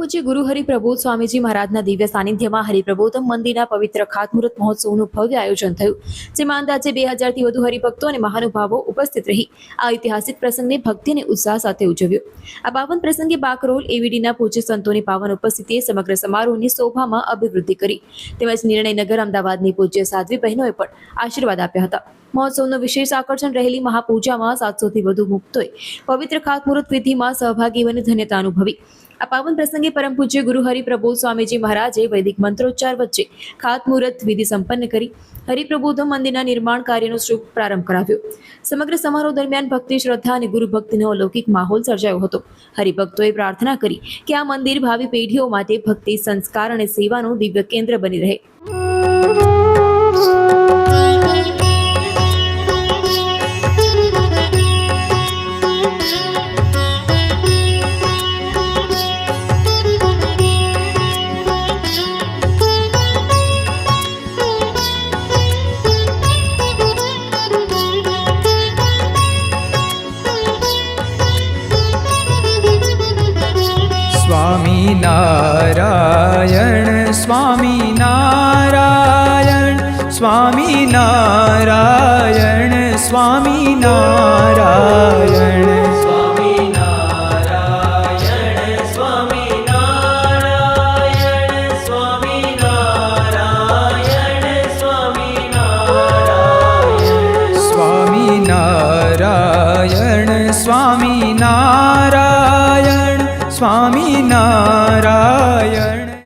પૂજ્ય ગુરુ હરિપ્રબોધ સ્વામીજી મહારાજના દિવ્ય સાનિધ્યમાં હરિપ્રબોધમ મંદિરના પવિત્ર ખાતમુહૂર્ત મહોત્સવનું ભવ્ય આયોજન થયું, જેમાં અંદાજે 2000થી વધુ હરિભક્તો અને મહાનુભાવો ઉપસ્થિત રહી આ ઐતિહાસિક પ્રસંગને ભક્તિ અને ઉત્સાહ સાથે ઉજવ્યો. આ પાવન પ્રસંગે બાકરોલ એવીડીના પૂજ્ય સંતોની પાવન ઉપસ્થિતિએ સમગ્ર સમારોહની શોભામાં અભિવૃદ્ધિ કરી, તેમજ નિર્ણયનગર અમદાવાદની પૂજ્ય સાધ્વી બહેનોએ પણ આશીર્વાદ આપ્યા હતા. મહોત્સવનું વિશેષ આકર્ષણ રહેલી મહાપૂજામાં 700થી વધુ મુક્તોએ પવિત્ર ખાતમુહૂર્ત વિધિમાં સહભાગી બની ધન્યતા અનુભવી. આ પાવન પ્રસંગે પરમ પૂજ્ય ગુરુ હરિપ્રબોધ સ્વામીજી મહારાજે વૈદિક મંત્રોચ્ચાર વચ્ચે ખાતમુહૂર્ત વિધિ સંપન્ન કરી હરિપ્રબોધમ મંદિરના નિર્માણ કાર્યનો શુભ પ્રારંભ કરાવ્યો. સમગ્ર સમારોહ દરમિયાન ભક્તિ, શ્રદ્ધા અને ગુરુ ભક્તિનો અલૌકિક માહોલ સર્જાયો હતો. હરિભક્તોએ પ્રાર્થના કરી કે આ મંદિર ભાવિ પેઢીઓ માટે ભક્તિ, સંસ્કાર અને સેવાનું દિવ્ય કેન્દ્ર બની રહે. स्वामी नारायण स्वामी नारायण स्वामी नारायण स्वामी नारायण.